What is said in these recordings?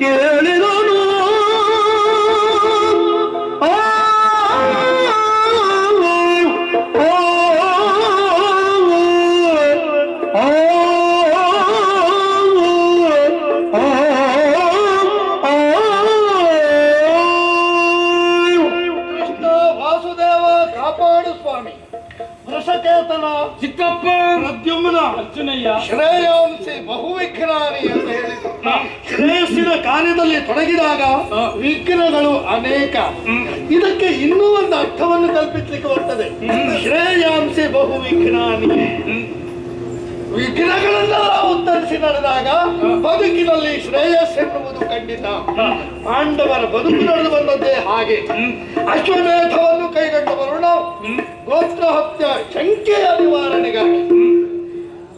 ಕೇಳಿದನು ಚಿಕ್ಕಪ್ಪ ಪ್ರದ್ಯುಮ್ನ ಅರ್ಜುನಯ್ಯ ಶ್ರೇಯಾಂಸಿ ಬಹುವಿಘ್ನಾನಿ ಅಂತ ಹೇಳಿದ್ರು. ಶ್ರೇಯಸ್ಸಿನ ಕಾರ್ಯದಲ್ಲಿ ತೊಡಗಿದಾಗ ವಿಘ್ನಗಳು ಅನೇಕ. ಇದಕ್ಕೆ ಇನ್ನೂ ಒಂದು ಅರ್ಥವನ್ನು ಕಲ್ಪಿಸಲಿಕ್ಕೆ ಬರ್ತದೆ. ಶ್ರೇಯಾಂಸಿ ಬಹುವಿಘ್ನಾನಿ, ವಿಘ್ನಗಳೆಲ್ಲ ಉತ್ತರಿಸಿ ನಡೆದಾಗ ಬದುಕಿನಲ್ಲಿ ಶ್ರೇಯಸ್ಸೆನ್ನುವುದು ಖಂಡಿತ. ಪಾಂಡವರ ಬದುಕು ನಡೆದು ಬಂದದ್ದೇ ಹಾಗೆ. ಅಶ್ವಮೇಧವನ್ನು ಕೈಗೊಂಡವರು ನಾವು ಗೋತ್ರ ಹತ್ಯ ಶಂಕೆಯ ನಿವಾರಣೆಗಾಗಿ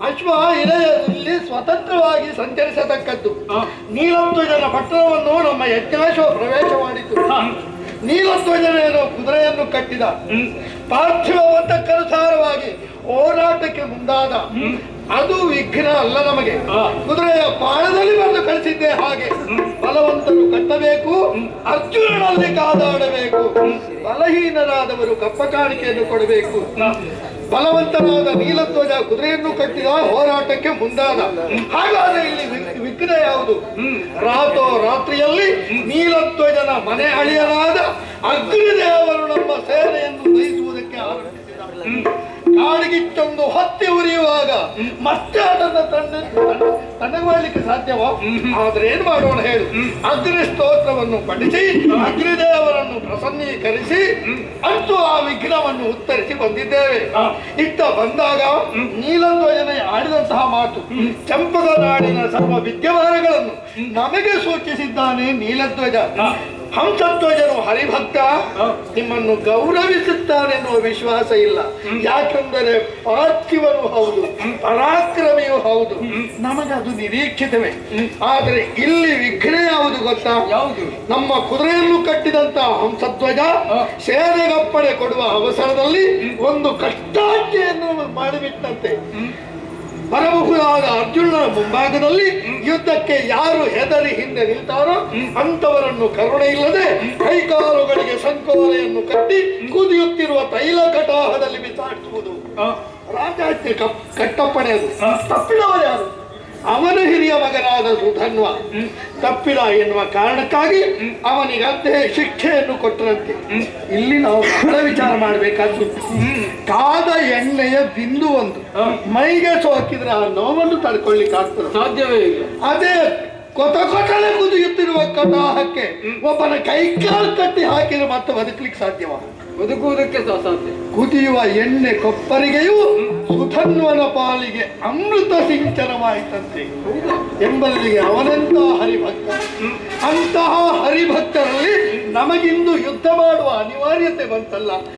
ಅಶ್ವ ಇಳೆಯಲ್ಲಿ ಸ್ವತಂತ್ರವಾಗಿ ಸಂಚರಿಸತಕ್ಕದ್ದು. ನೀಲಧ್ವಜನ ಪಟ್ಟಣವನ್ನು ನಮ್ಮ ಯಜ್ಞಾಶ್ವ ಪ್ರವೇಶ ಮಾಡಿತು. ನೀಲಧ್ವಜನೇನು ಕುದುರೆಯನ್ನು ಕಟ್ಟಿದ. ಪಾರ್ಥಿವವಂತಕ್ಕನುಸಾರವಾಗಿ ಹೋರಾಟಕ್ಕೆ ಮುಂದಾದ. ಅದು ವಿಘ್ನ ಅಲ್ಲ ನಮಗೆ. ಕುದುರೆಯ ಬಾಣದಲ್ಲಿ ಬಂದು ಕಳಿಸಿದ್ದೆ ಹಾಗೆ. ಬಲವಂತರು ಕಟ್ಟಬೇಕು, ಅರ್ಜುನನಲ್ಲಿ ಕಾದಾಡಬೇಕು. ಬಲಹೀನರಾದವರು ಕಪ್ಪ ಕಾಣಿಕೆಯನ್ನು ಕೊಡಬೇಕು. ಬಲವಂತನಾದ ನೀಲಧ್ವಜ ಕುದುರೆಯನ್ನು ಕಟ್ಟಿದ, ಹೋರಾಟಕ್ಕೆ ಮುಂದಾದ. ಹಾಗಾದ್ರೆ ಇಲ್ಲಿ ವಿಘ್ನ ಯಾವುದು? ರಾತ್ರಿಯಲ್ಲಿ ನೀಲಧ್ವಜನ ಮನೆ ಅಳಿಯಲಾದ ಅಗ್ನಿದೇವರು ನಮ್ಮ ಸೇನೆಯನ್ನು ನಯಿಸುವುದಕ್ಕೆ ಆರಂಭಿಸಿದ. ಕಾಡಿಗಿಟ್ಟೊಂದು ಹೊತ್ತಿ ಉರಿಯುವಾಗ ಮತ್ತೆ ಅದನ್ನು ತಣ್ಣಗೆ ಮಾಡಲಿಕ್ಕೆ ಸಾಧ್ಯವ? ಆದ್ರೆ ಏನ್ ಮಾಡೋಣ ಹೇಳು? ಅಗ್ನಿ ಸ್ತೋತ್ರವನ್ನು ಪಠಿಸಿ ಅಗ್ನಿದೇವರನ್ನು ಪ್ರಸನ್ನೀಕರಿಸಿ ಅಂತೂ ಆ ವಿಘ್ನವನ್ನು ಉತ್ತರಿಸಿ ಬಂದಿದ್ದೇವೆ. ಇತ್ತ ಬಂದಾಗ ನೀಲಧ್ವಜನ ಆಡಿದಂತಹ ಮಾತು, ಚಂಪಕ ನಾಡಿನ ಸರ್ವ ವಿದ್ಯಮಾನಗಳನ್ನು ನಮಗೆ ಸೂಚಿಸಿದ್ದಾನೆ ನೀಲಧ್ವಜ. ಹಂಸಧ್ವಜನು ಹರಿಭಕ್ತ, ನಿಮ್ಮನ್ನು ಗೌರವಿಸುತ್ತಾನೆನ್ನುವ ವಿಶ್ವಾಸ ಇಲ್ಲ. ಯಾಕೆಂದರೆ ಪಾರ್ಥಿವನು ಹೌದು, ಪರಾಕ್ರಮಿಯೂ ಹೌದು, ನಮಗದು ನಿರೀಕ್ಷಿತವೇ. ಆದರೆ ಇಲ್ಲಿ ವಿಘ್ನ ಯಾವುದು ಗೊತ್ತಾ? ಯಾವುದು? ನಮ್ಮ ಕುದುರೆಯನ್ನು ಕಟ್ಟಿದಂತ ಹಂಸಧ್ವಜ ಸೇನೆಗಪ್ಪಣೆ ಕೊಡುವ ಅವಸರದಲ್ಲಿ ಒಂದು ಕಷ್ಟಾಜ್ಞೆಯನ್ನು ಮಾಡಿಬಿಟ್ಟಂತೆ. ಬರಬಹುದಾದ ಅರ್ಜುನನ ಮುಂಭಾಗದಲ್ಲಿ ಯುದ್ಧಕ್ಕೆ ಯಾರು ಹೆದರಿ ಹಿಂದೆ ನಿಲ್ತಾರೋ ಅಂತವರನ್ನು ಕರುಣೆ ಇಲ್ಲದೆ ಕೈಕಾಲುಗಳಿಗೆ ಸಂಕೋಲೆಯನ್ನು ಕಟ್ಟಿ ಕುದಿಯುತ್ತಿರುವ ತೈಲ ಕಟಾಹದಲ್ಲಿ ಬಿಸಾಡಿಸುವುದು ರಾಜಾಜ್ಞೆ ಕಟ್ಟಪ್ಪಣೆ. ಅದು ತಪ್ಪಿದವರು ಯಾರು? ಅವನ ಹಿರಿಯ ಮಗನಾದ ಸುಧನ್ವ ತಪ್ಪಿದ ಎನ್ನುವ ಕಾರಣಕ್ಕಾಗಿ ಅವನಿಗಂತೆ ಶಿಕ್ಷೆಯನ್ನು ಕೊಟ್ಟರಂತೆ. ಇಲ್ಲಿ ನಾವು ಬಹಳ ವಿಚಾರ ಮಾಡಬೇಕಾದ್ದು, ಕಾದ ಎಣ್ಣೆಯ ಬಿಂದು ಒಂದು ಮೈಗೆ ಸೋಕಿದ್ರೆ ಆ ನೋವನ್ನು ತಡ್ಕೊಳ್ಳಿಕ್ಕೆ ಆಗ್ತದೆ? ಸಾಧ್ಯವೇ ಇಲ್ಲ. ಅದೇ ಕೊತಲೆ ಕುದಿಯುತ್ತಿರುವ ಕಟಾಹಕ್ಕೆ ಒಬ್ಬನ ಕೈಕಾಲು ಕಟ್ಟಿ ಹಾಕಿದ್ರೆ ಮತ್ತೆ ಬದುಕಲಿಕ್ಕೆ ಸಾಧ್ಯವ? ಬದುಕುವುದಕ್ಕೆ ಸಾಧ್ಯ. ಕುದಿಯುವ ಎಣ್ಣೆ ಕೊಪ್ಪರಿಗೆಯೂ ಸುಧನ್ವನ ಪಾಲಿಗೆ ಅಮೃತ ಸಿಂಚನವಾಯಿತಂತೆ ಎಂಬಲ್ಲಿಗೆ ಅವನೆಂತ ಹರಿಭಕ್ತ. ಅಂತಹ ಹರಿಭಕ್ತರಲ್ಲಿ ನಮಗಿಂದು ಯುದ್ಧ ಮಾಡುವ ಅನಿವಾರ್ಯತೆ ಬಂತಲ್ಲ.